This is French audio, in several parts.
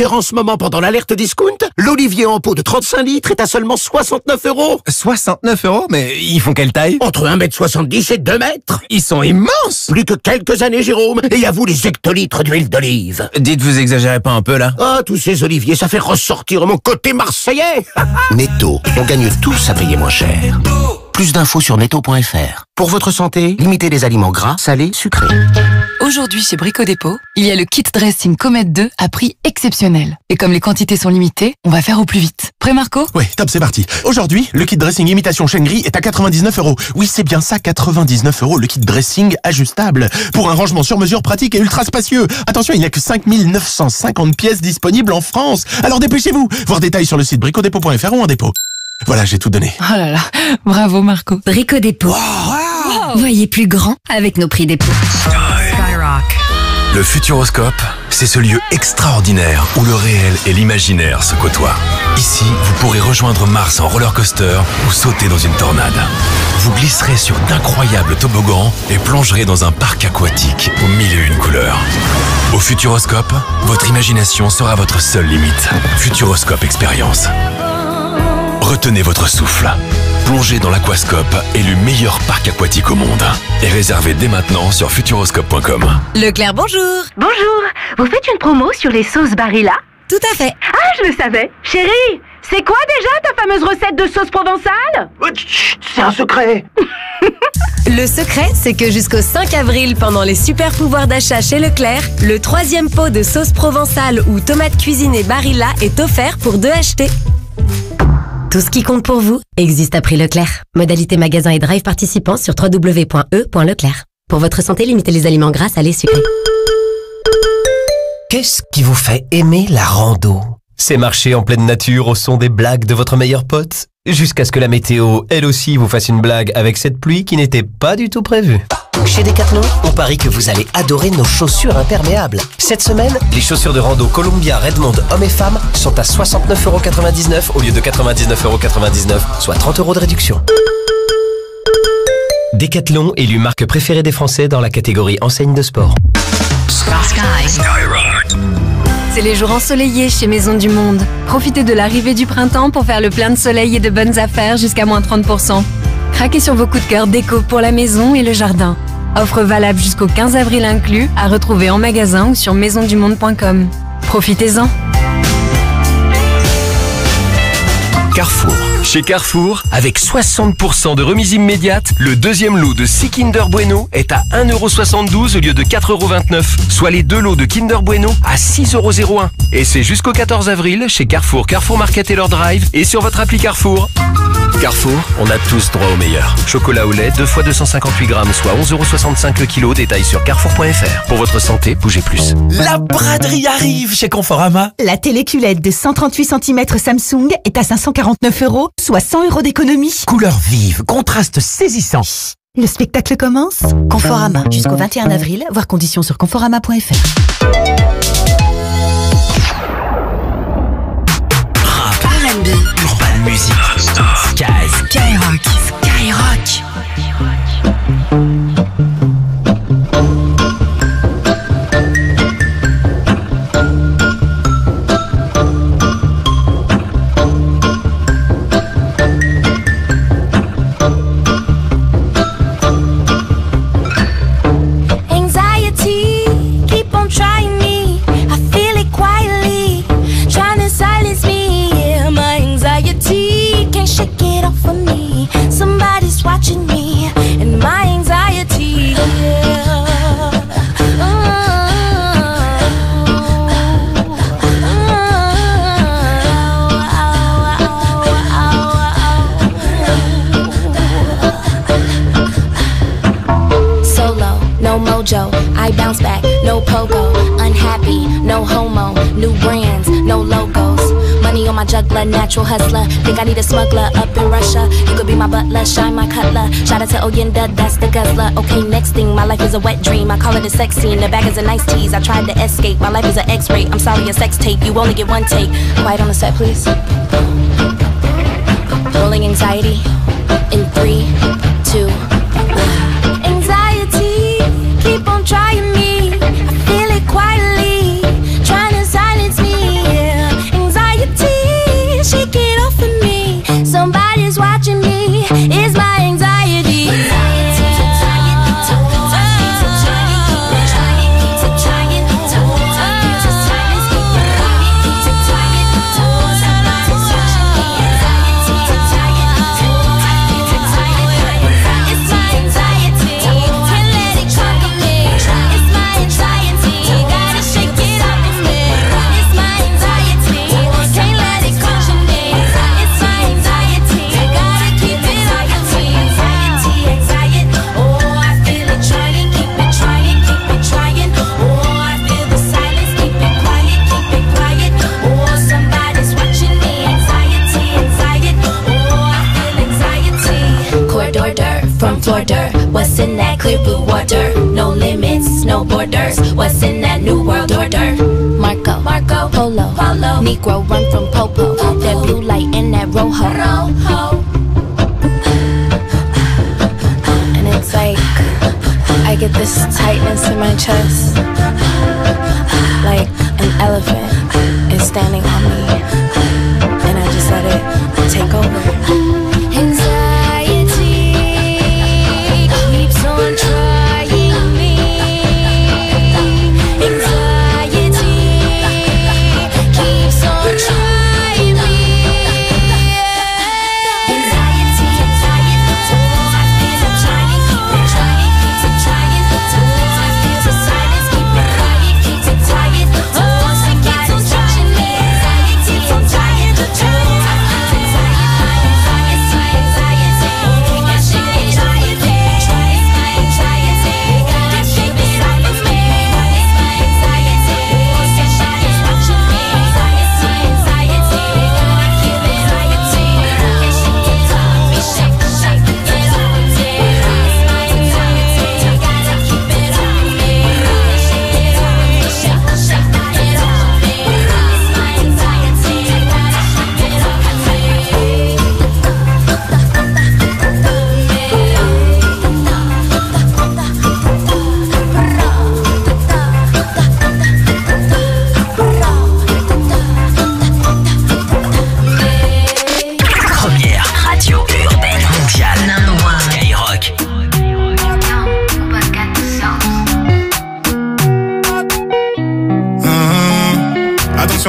D'ailleurs, en ce moment, pendant l'alerte discount, l'Olivier en pot de 35 litres est à seulement 69 €. 69 €? Mais ils font quelle taille? Entre 1,70 m et 2 mètres. Ils sont immenses! Plus que quelques années, Jérôme, et à vous les hectolitres d'huile d'olive. Dites, vous exagérez pas un peu, là? Ah, tous ces oliviers, ça fait ressortir mon côté marseillais. Netto, on gagne tous à payer moins cher. Plus d'infos sur netto.fr. Pour votre santé, limitez les aliments gras, salés, sucrés. Aujourd'hui, chez Brico Dépôt, il y a le kit dressing Comet 2 à prix exceptionnel. Et comme les quantités sont limitées, on va faire au plus vite. Prêt, Marco? Oui, top, c'est parti. Aujourd'hui, le kit dressing imitation chêne gris est à 99 €. Oui, c'est bien ça, 99 €, le kit dressing ajustable. Pour un rangement sur mesure pratique et ultra spacieux. Attention, il n'y a que 5 950 pièces disponibles en France. Alors dépêchez-vous. Voir détails sur le site bricodépôt.fr ou en dépôt. Voilà, j'ai tout donné. Oh là là, bravo Marco. Brico Dépôt. Wow. Voyez plus grand avec nos prix dépôt. Skyrock. Le Futuroscope, c'est ce lieu extraordinaire où le réel et l'imaginaire se côtoient. Ici, vous pourrez rejoindre Mars en roller coaster ou sauter dans une tornade. Vous glisserez sur d'incroyables toboggans et plongerez dans un parc aquatique aux 1001 couleurs. Au Futuroscope, votre imagination sera votre seule limite. Futuroscope Expérience. Retenez votre souffle. Plongez dans l'Aquascope, élu meilleur parc aquatique au monde. Et réservez dès maintenant sur futuroscope.com. Leclerc, bonjour. Bonjour, vous faites une promo sur les sauces Barilla? Tout à fait. Ah, je le savais. Chérie, c'est quoi déjà ta fameuse recette de sauce provençale? Chut, c'est un secret. Le secret, c'est que jusqu'au 5 avril, pendant les super pouvoirs d'achat chez Leclerc, le 3e pot de sauce provençale ou tomate cuisinée Barilla est offert pour 2 achetés. Tout ce qui compte pour vous existe à prix Leclerc. Modalité magasin et drive participants sur www.e.leclerc. Pour votre santé, limitez les aliments gras, salés, sucrés. Qu'est-ce qui vous fait aimer la rando? C'est marcher en pleine nature au son des blagues de votre meilleur pote, jusqu'à ce que la météo, elle aussi, vous fasse une blague avec cette pluie qui n'était pas du tout prévue. Chez Decathlon, on parie que vous allez adorer nos chaussures imperméables. Cette semaine, les chaussures de rando Columbia Redmond hommes et femmes sont à 69,99 € au lieu de 99,99 €, soit 30 € de réduction. Decathlon, élu marque préférée des Français dans la catégorie enseigne de sport. C'est les jours ensoleillés chez Maison du Monde. Profitez de l'arrivée du printemps pour faire le plein de soleil et de bonnes affaires jusqu'à moins 30%. Craquez sur vos coups de cœur déco pour la maison et le jardin. Offre valable jusqu'au 15 avril inclus, à retrouver en magasin ou sur maisondumonde.com. Profitez-en. Carrefour. Chez Carrefour, avec 60% de remise immédiate, le deuxième lot de 6 Kinder Bueno est à 1,72 € au lieu de 4,29 €, soit les 2 lots de Kinder Bueno à 6,01 €. Et c'est jusqu'au 14 avril chez Carrefour, Carrefour Market et leur drive et sur votre appli Carrefour. Carrefour, on a tous droit au meilleur. Chocolat au lait, 2 fois 258 grammes, soit 11,65 € le kilo. Détail sur carrefour.fr. Pour votre santé, bougez plus. La braderie arrive chez Conforama. La téléculette de 138 cm Samsung est à 549 €, soit 100 € d'économie. Couleur vive, contraste saisissant. Le spectacle commence. Conforama, jusqu'au 21 avril, voir conditions sur conforama.fr. Rap, R&B, Urban Music, Skyrock. I bounce back, no pogo, unhappy, no homo, new brands, no logos. Money on my juggler, natural hustler. Think I need a smuggler up in Russia. You could be my butler, shine my cutler. Shout out to Oyenda, that's the guzzler. Okay, next thing, my life is a wet dream. I call it a sex scene, the bag is a nice tease. I tried to escape, my life is an X-ray. I'm sorry, a sex tape, you only get one take. Quiet on the set, please. Rolling anxiety in 3, 2, 1. Anxiety, keep on trying me. I feel it quietly, trying to silence me. clear blue water. No limits, no borders. What's in that new world order? Marco, Polo, Negro run from Popo. That blue light and that rojo. And it's like I get this tightness in my chest, like an elephant is standing on me, and I just let it take over. Anxiety keeps on trying me. Anxiety keeps on trying me. Anxiety, I feel I'm trying, keep on trying, keeps on trying. I feel the silence, keep it quiet, keeps it tired. Once it gets on touching me, anxiety, I'm tired of trying.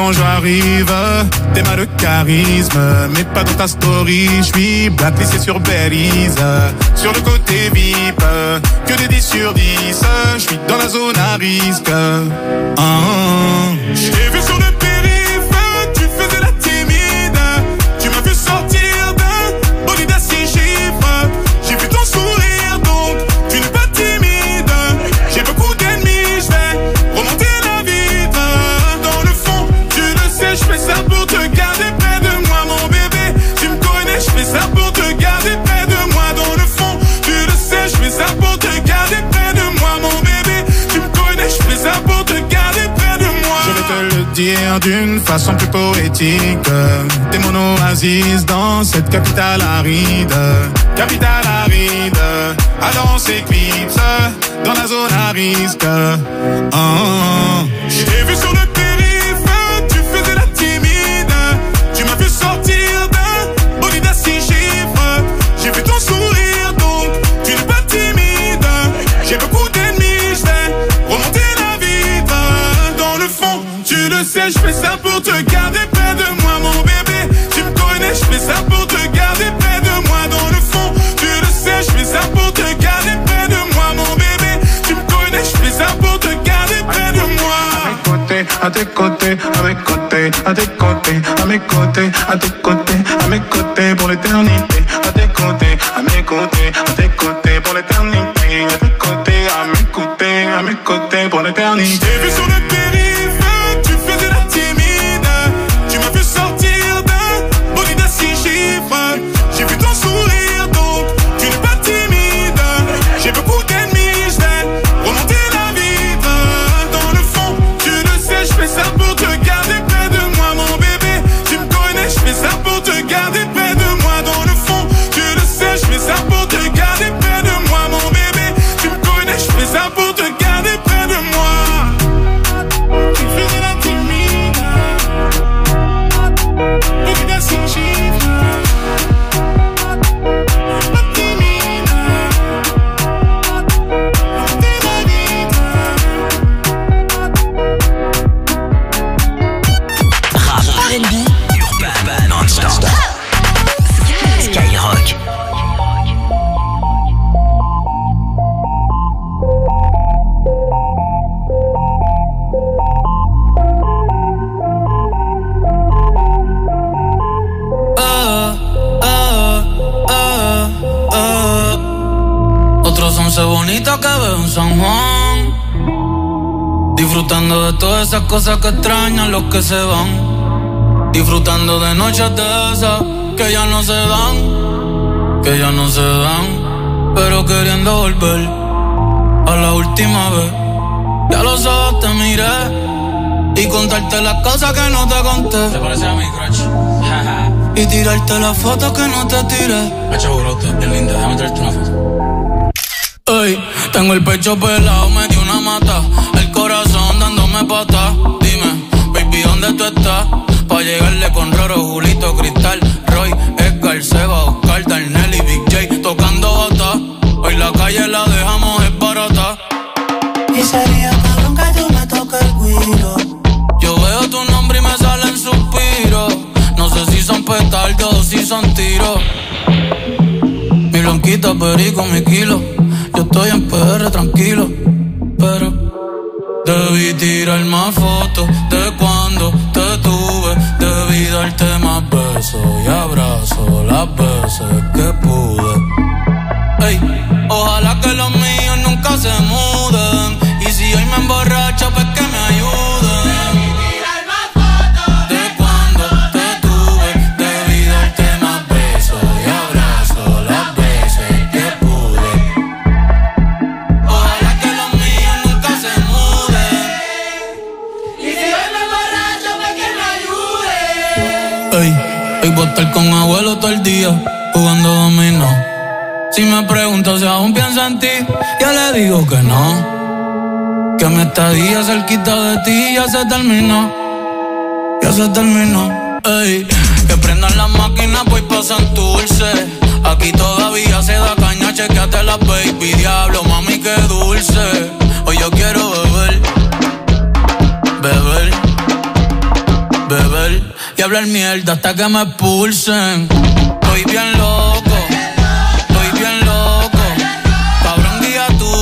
J'arrive, t'es mal de charisme, mais pas dans ta story. J'suis blacklisté sur Belize, sur le côté VIP, que des 10 sur 10. J'suis dans la zone à risque. J't'ai vu sur le périph', tu faisais la timide. Tu m'as vu sortir d'un bolide à 6 chiffres. J'ai vu ton sourire, donc tu n'es pas timide. J'ai beaucoup d'ennemis, j'vais remonter la vitre. Dans le fond, tu le sais, j'fais ça pour te garder près de moi, mon bébé. Tu me connais, j'fais ça pour te garder près de moi. Dans le fond, tu le sais, j'fais ça pour te garder près de moi, mon bébé. Tu me connais, j'fais ça pour te garder près de moi. Je vais te le dire d'une façon plus poétique. T'es mon oasis dans cette capitale aride. Capitale aride, alors on s'éclipse dans la zone à risque. J'ai vu sur le périph', tu faisais la timide. Tu m'as vu sortir d'un bolide à 6 chiffres. J'ai vu ton sourire, donc tu n'es pas timide. J'ai beaucoup d'ennemis, j'vais remonter la vitre. Dans le fond, tu le sais, j'fais ça pour te garder près de moi, mon bébé. Tu me connais, j'fais ça pour te garder près de moi. Dans le fond, tu le sais, j'fais ça pour te garder près de moi, mon bébé. Tu me connais, j'fais ça pour te garder près de moi. À tes côtés, à mes côtés, à tes côtés, à mes côtés, à tes côtés, à mes côtés pour l'éternité. À tes côtés, à mes côtés, à tes côtés pour l'éternité. À tes côtés, à mes côtés pour l'éternité. J'ai vu sur le périph', tu faisais la timide. Tu m'as vu sortir d'un bolide à 6 chiffres. J'ai vu ton sourire, donc tu n'es pas timide. J'ai beaucoup d'ennemis, j'vais remonter la vitre. Dans le fond, tu le sais, j'fais ça pour te garder près de moi, mon bébé. Tu me connais, j'fais ça pour te garder près de moi. Dans le fond, tu le sais, j'fais ça pour te garder près de moi, mon bébé. Tu me connais, j'fais ça pour te garder près de moi. Tu faisais la timide, bolide à 6 chiffres. Pas timide, remonter la vitre. Rap, R&B, urbain, non-stop. Skyrock. Otros 11 bonitas que veo en San Juan, disfrutando de todas esas cosas que extrañan los que se van, disfrutando de noches de esas que ya no se dan, pero queriendo volver. a la última vez. Ya los ojos te miré y contarte las cosas que no te conté. Te parece a mi crush. Y tirarte las fotos que no te tiré. Hacho, brote, es linda, déjame traerte una foto. Ey, tengo el pecho pelado, me dio una mata. El corazón dándome patas. Dime, baby, ¿dónde tú estás? Pa' llegarle con Roro, Julito, Cristal, Roy, Edgar, Seba, Oscar, Darnell y Big J tocando bata. Hoy la calle la dejamos es barata. Y sería cabrón que tú me toques el guiro. Yo veo tu nombre y me salen suspiros. No sé si son petardos o si son tiros. Mi blanquita, perico, mi kilo. Yo estoy en PR tranquilo, pero debí tirar más fotos de cuando te tuve. Debí darte más besos y abrazos las veces que pude. Ey, ojalá que los míos nunca se muden. Y si hoy me emborracho, pues que me ayuden. Debí tirar más fotos de cuando te tuve. Debí darte más besos y abrazos las veces que pude. Ojalá que los míos nunca se muden. Y si hoy me emborracho, pues que me ayuden. Ey, hoy voy a estar con abuelo todo el día jugando dominó. Si me pregunto si aún pienso en ti, yo le digo que no. Que mi estadía cerquita de ti ya se terminó. Ya se terminó. Ey, que prendan las máquinas pues pasan dulce. Aquí todavía se da caña, chequeate las baby. Diablo, mami, qué dulce. Hoy yo quiero beber, beber, beber y hablar mierda hasta que me expulsen. Estoy bien loco.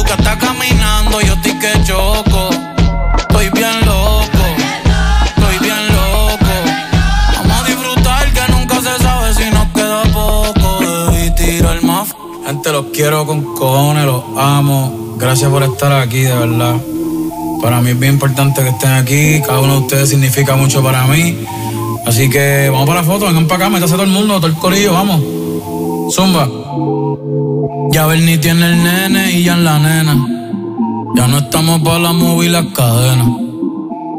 Que está caminando, yo estoy que choco. Estoy bien loco, estoy bien loco. Vamos a disfrutar que nunca se sabe si nos queda poco. Debí tirar más. Gente, los quiero con cojones, los amo. Gracias por estar aquí, de verdad. Para mí es bien importante que estén aquí. Cada uno de ustedes significa mucho para mí. Así que vamos para la foto, vengan para acá, métase todo el mundo, todo el corillo, vamos. Zumba. Ya Bernie tiene el nene y ya en la nena. Ya no estamos para la movie y las cadenas.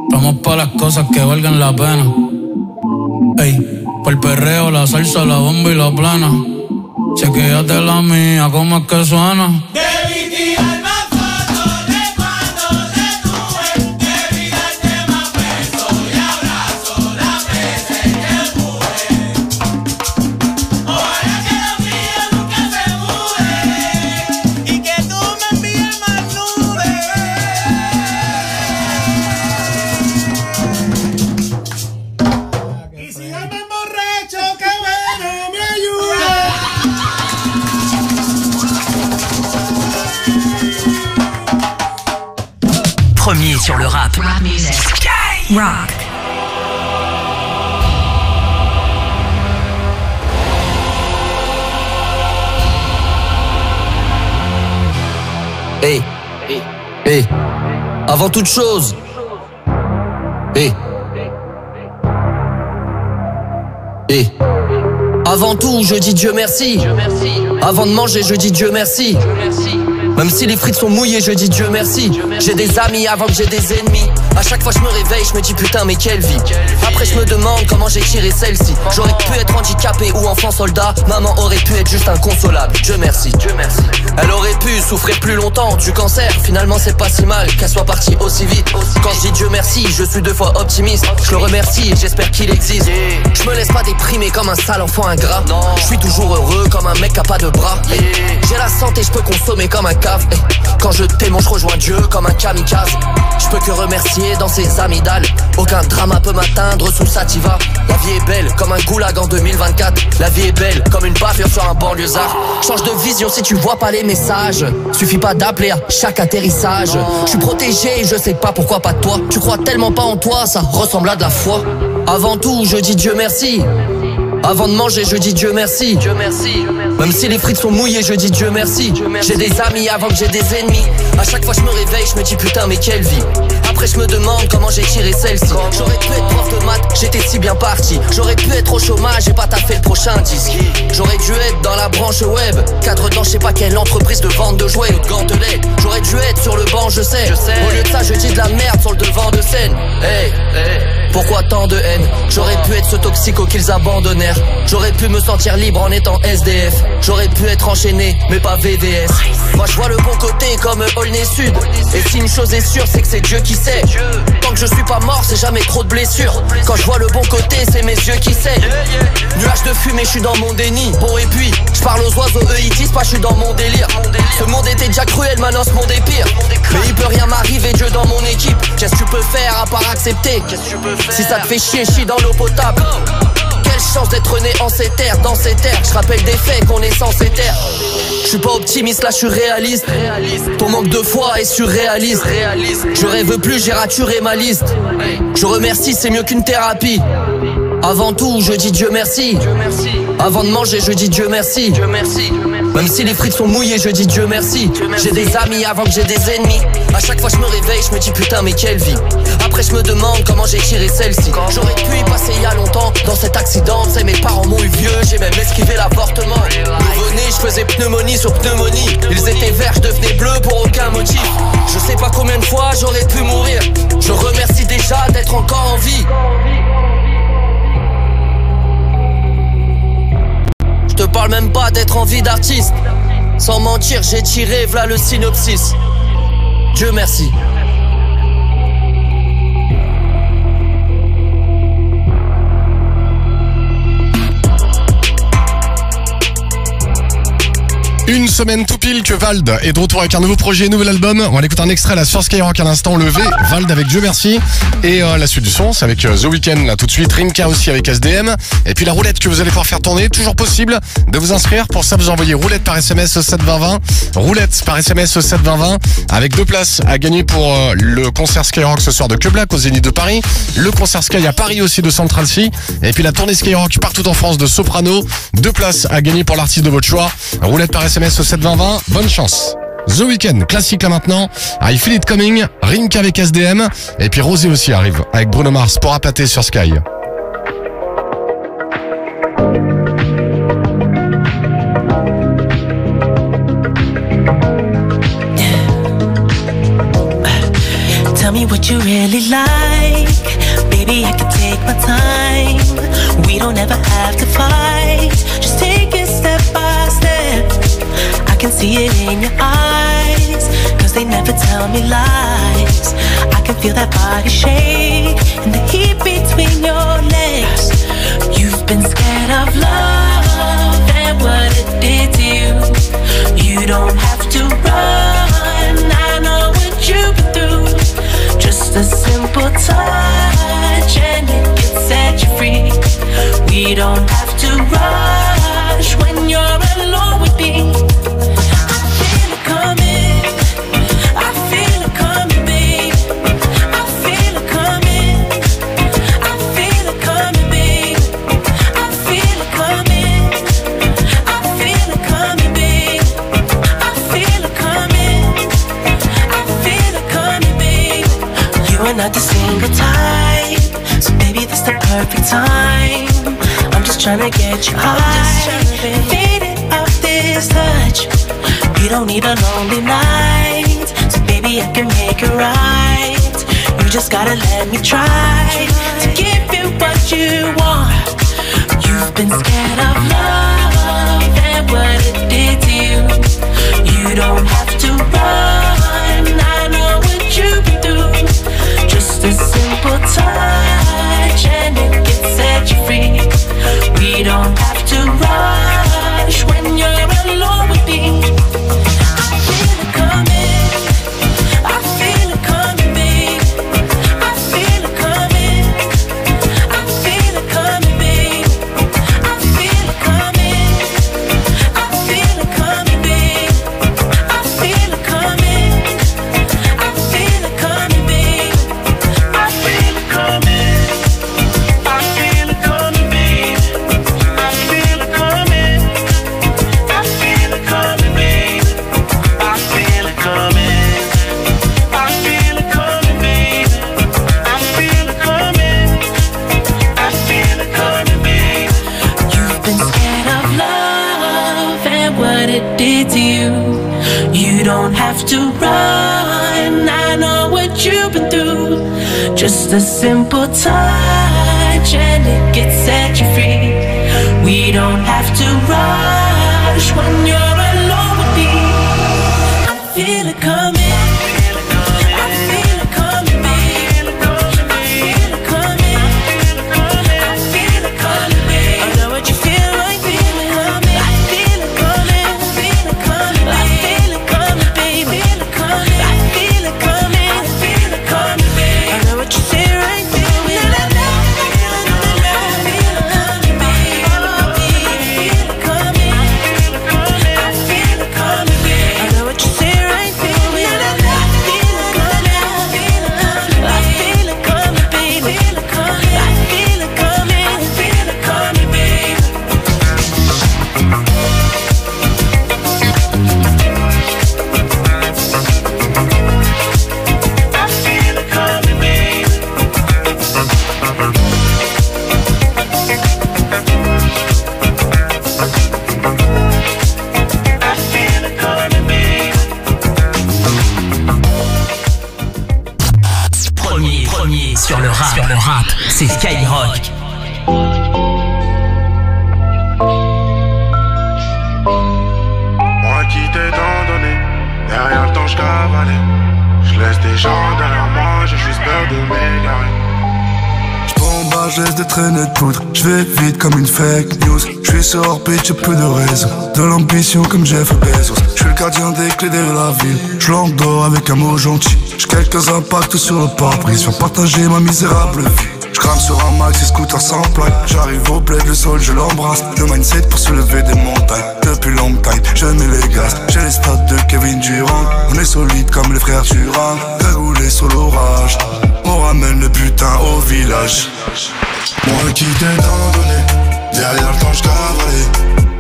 Estamos para las cosas que valgan la pena. Ey, por el perreo, la salsa, la bomba y la plana. Chequéate la mía, cómo es que suena. Debí tirar más fotos de cuando te tuve. Debí darte más besos y abrazos las veces que pude. Ojalá que los míos nunca se muden y que tú me envíes más nudes. Y si yo me emborracho, que bueno me ayude. Premier sur le rap. Rap music. Rock. Hey, hey, avant toute chose, hey, hey, avant tout, je dis Dieu merci. Avant de manger, je dis Dieu merci. Même si les frites sont mouillées, je dis Dieu merci. J'ai des amis avant que j'ai des ennemis. À chaque fois je me réveille, je me dis putain mais quelle vie. Après je me demande comment j'ai tiré celle-ci. J'aurais pu être handicapé ou enfant soldat. Maman aurait pu être juste inconsolable. Dieu merci, Dieu merci. Elle aurait pu souffrir plus longtemps du cancer. Finalement c'est pas si mal qu'elle soit partie aussi vite. Quand je dis Dieu merci, je suis 2 fois optimiste. Je le remercie et j'espère qu'il existe. Je me laisse pas déprimer comme un sale enfant ingrat. Je suis toujours heureux comme un mec qui a pas de bras. J'ai la santé, je peux consommer comme un cave. Quand je t'aime, je rejoins Dieu comme un kamikaze. Je peux que remercier dans ses amygdales. Aucun drama peut m'atteindre sous sativa. La vie est belle comme un goulag en 2024. La vie est belle comme une bavure sur un banlieusard. Change de vision si tu vois pas les messages. Suffit pas d'appeler à chaque atterrissage. Je suis protégé, je sais pas pourquoi pas de toi. Tu crois tellement pas en toi, ça ressemble à de la foi. Avant tout, je dis Dieu merci. Avant de manger, je dis Dieu merci. Dieu merci. Même si les frites sont mouillées, je dis Dieu merci. J'ai des amis avant que j'ai des ennemis. À chaque fois je me réveille, je me dis putain mais quelle vie. Après je me demande comment j'ai tiré celle-ci. J'aurais pu être prof de maths, j'étais aussi bien parti. J'aurais pu être au chômage et pas taffer le prochain disque. J'aurais dû être dans la branche web, cadre dans je sais pas quelle entreprise de vente de jouets ou de gantelets. J'aurais dû être sur le banc, je sais. Au lieu de ça, je dis de la merde sur le devant de scène. Hey, pourquoi tant de haine? J'aurais pu être ce toxico qu'ils abandonnèrent. J'aurais pu me sentir libre en étant SDF. J'aurais pu être enchaîné, mais pas VVS. Moi je vois le bon côté comme Aulnay Sud. Et si une chose est sûre, c'est que c'est Dieu qui sait. Tant que je suis pas mort, c'est jamais trop de blessures. Quand je vois le bon côté, c'est mes yeux qui saignent. Nuage de fumée, je suis dans mon déni. Bon et puis, je parle aux oiseaux, eux ils disent pas, je suis dans mon délire. Ce monde était déjà cruel, maintenant ce monde est pire. Mais il peut rien m'arriver, Dieu dans mon équipe. Qu'est-ce que tu peux faire à part accepter? Si ça te fait chier, chie dans l'eau potable. Quelle chance d'être né en ces terres, dans ces terres. Je rappelle des faits qu'on est censé taire. Je suis pas optimiste, là je suis réaliste. Ton manque de foi est surréaliste. Je rêve plus, j'ai raturé ma liste. Je remercie, c'est mieux qu'une thérapie. Avant tout, je dis Dieu merci. Avant de manger, je dis Dieu merci. Même si les frites sont mouillées, je dis Dieu merci. J'ai des amis avant que j'ai des ennemis. À chaque fois je me réveille, je me dis putain mais quelle vie. Après je me demande comment j'ai tiré celle-ci. J'aurais pu y passer il y a longtemps. Dans cet accident, c'est mes parents m'ont eu vieux. J'ai même esquivé l'avortement. Nouveau-né, je faisais pneumonie sur pneumonie. Ils étaient verts, je devenais bleu pour aucun motif. Je sais pas combien de fois j'aurais pu mourir. Je remercie déjà d'être encore en vie. Je te parle même pas d'être en vie d'artiste. Sans mentir, j'ai tiré, v'là le synopsis. Dieu merci. Une semaine tout pile que Vald est de retour avec un nouveau projet, nouvel album. On va écouter un extrait là sur Skyrock à l'instant, levé. Vald avec Dieu merci. Et la suite du son, c'est avec The Weeknd là tout de suite. Rimka aussi avec SDM. Et puis la roulette que vous allez pouvoir faire tourner. Toujours possible de vous inscrire. Pour ça, vous envoyez roulette par SMS au 72020. Roulette par SMS au 72020. Avec 2 places à gagner pour le concert Skyrock ce soir de Que Black au Zénith de Paris. Le concert Sky à Paris aussi de Central C. Et puis la tournée Skyrock partout en France de Soprano. 2 places à gagner pour l'artiste de votre choix. Roulette par SMS au 72020, bonne chance. The Weeknd, classique là maintenant, I Feel It Coming, Rimka avec SDM, et puis Rosé aussi arrive avec Bruno Mars pour appâter sur Sky. Tell me what you really like. Baby, I can take my time. We don't ever have to fight. Just take it step by step. I can see it in your eyes, cause they never tell me lies. I can feel that body shake and the heat between your legs. You've been scared of love and what it did to you. You don't have to run, I know what you've been through. Just a simple touch and it can set you free. We don't have to rush when you're alone with me. Not the single type, so baby this the perfect time. I'm just trying to get you high, faded off this touch. You don't need a lonely night, so baby I can make it right. You just gotta let me try to give you what you want. You've been scared of love and what it did to you. You don't have to run, I know what you've been through. Just a simple touch and it can set you free. We don't have to rush when you're alone with me. I feel it coming, I feel it coming, babe. I feel it coming, I feel it coming, babe. I feel to run. I know what you've been through. Just a simple touch and it can set you free. We don't have to rush when you're alone with me. I feel it coming. Sur le rap, c'est Skyrock. Moi qui t'ai tant donné, derrière le temps je cavalais. Je laisse des gens derrière moi, j'ai juste peur de m'égarer. J'bombarde, je laisse des traînées de poudre. J'vais vite comme une fake news. J'suis sur orbite, j'ai peu de raison. De l'ambition comme Jeff Bezos. J'suis le gardien des clés de la ville. J'l'endors avec un mot gentil. J'ai quelques impacts sur le pare-brise. Viens partager ma misérable vie. J'crame sur un max et scooter sans plaque. J'arrive au bled, le sol je l'embrasse. Le mindset pour soulever des montagnes. Depuis long time, je mets les gaz. J'ai les stats de Kevin Durant. On est solide comme les frères Durant. Cagoulé sur l'orage. On ramène le butin au village. Moi qui t'ai tant donné, derrière le temps je cavalais.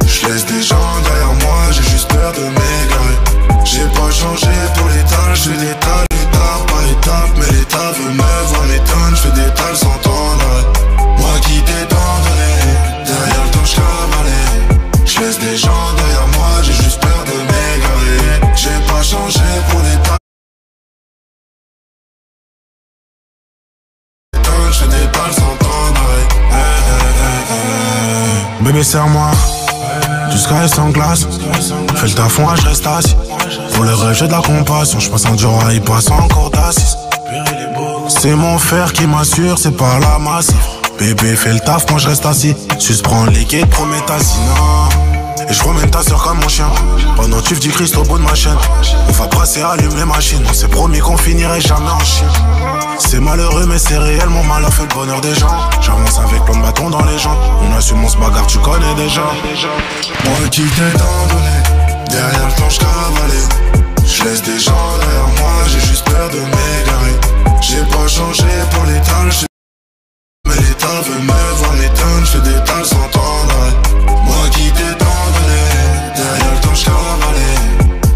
Je laisse des gens derrière moi, j'ai juste peur de m'égarer. J'ai pas changé pour l'étal, je fais des tales étape par étape. Mais l'état veut me voir m'étonne, je fais des tales sans temps d'arrêt. Moi qui t'ai tant donné, derrière le temps je cavalais. Je laisse des gens derrière moi, j'ai juste peur de m'égarer. J'ai pas changé pour l'état. Je fais des tales sans temps d'arrêt. Bébé serre-moi jusqu'à sans glace. Fais le taf, moi je reste assis. Pour le rêve j'ai de la compassion. Je passe en dur, il passe encore d'assise. C'est mon fer qui m'assure, c'est pas la masse. Bébé fais le taf, moi je reste assis. Suce prends le liquide, promets ta sinon. Et je promène ta soeur comme mon chien. Pendant que tu dis Christ au bout de ma chaîne. On va brasser, allume les machines. On s'est promis qu'on finirait jamais en chien. C'est malheureux mais c'est réel, mon malheur fait le bonheur des gens. J'avance avec plein de bâtons dans les jambes. On assume, on se bagarre, tu connais déjà. Moi qui t'ai tant donné, derrière le temps je cavalais. Je laisse des gens derrière moi, j'ai juste peur de m'égarer. J'ai pas changé pour l'étal, mais l'état veut me voir m'étonne. Je fais des tales sans temps d'arrêt. Moi qui t'ai tant donné, derrière le temps je cavalais.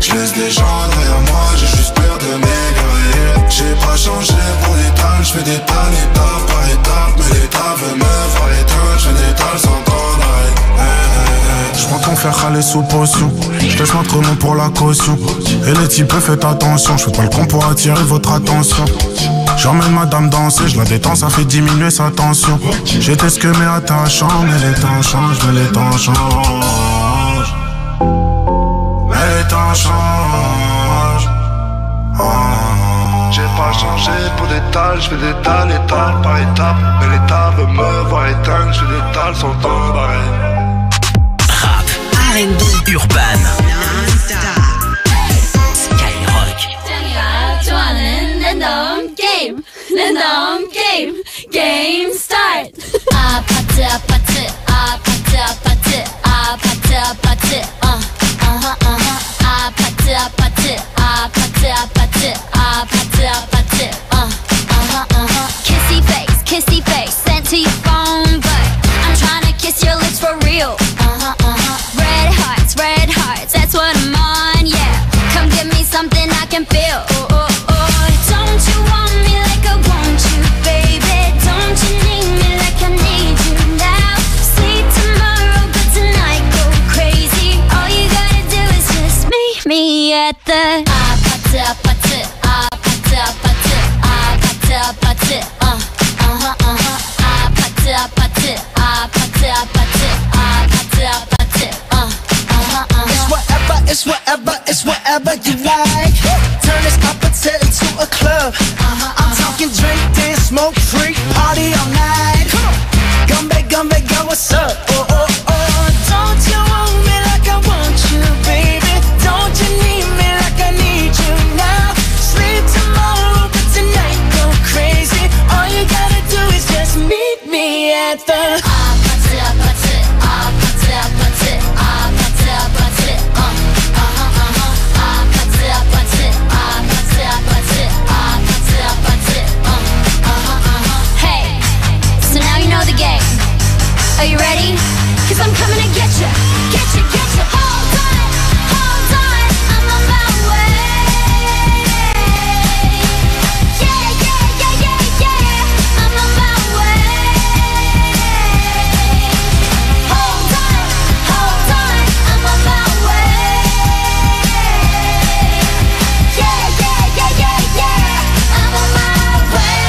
Je laisse des gens derrière moi, j'ai juste peur de m'égarer. J'ai pas changé pour l'étal, je fais des tales étape par étape. Mais l'état veut me voir étonne, je fais des tales sans temps d'arrêt. J'prends ton fer râler sous potion. J'laisse l'entrement pour la caution. Et les types faites attention. J'fais pas le con pour attirer votre attention. J'emmène madame danser, je la détends, ça fait diminuer sa tension. J'étais ce que mais attachant, mais les temps changent, mais les temps changent. Mais les temps changent. J'ai pas changé pour des tales, je fais des tales étape par étape. Mais l'état veut me voir éteindre, je fais des tales sans temps d'arrêt. R&B, Urban, Skyrock. Game start. Party, party, party, party, party, party, party, party, party, kissy face, sent to your phone, but I'm trying to kiss your lips for real. Red hearts, that's what I'm on, yeah. Come give me something I can feel. Don't you want me like I want you, baby? Don't you need me like I need you now? Sleep tomorrow, but tonight go crazy. All you gotta do is just meet me at the It's whatever, it's whatever you like. Turn this appetite into a club. I'm talking drink, dance, smoke, freak, party all night. Gumbe, gumbe, girl, what's up? Oh, oh, oh. Don't you want me like I want you, baby? Don't you need me like I need you now? Sleep tomorrow, but tonight go crazy. All you gotta do is just meet me at the Are you ready? 'Cause I'm coming to get you, get you, get you. Hold on, I'm on my way. Yeah, yeah, yeah, yeah, yeah, I'm on my way. Hold on, I'm on my way. Yeah, yeah, yeah, yeah, yeah, I'm on my way.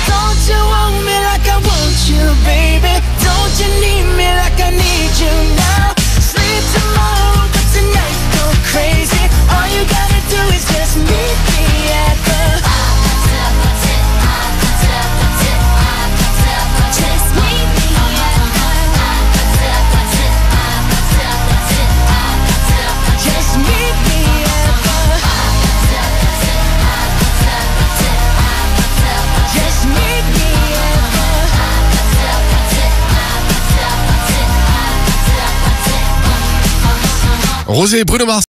Don't you want me like I want you, baby? Don't you need me like I need you now? Sleep tomorrow, but tonight go crazy. All you gotta do is just meet me at the just meet me at just meet me at just meet me Rosé et Bruno Mars.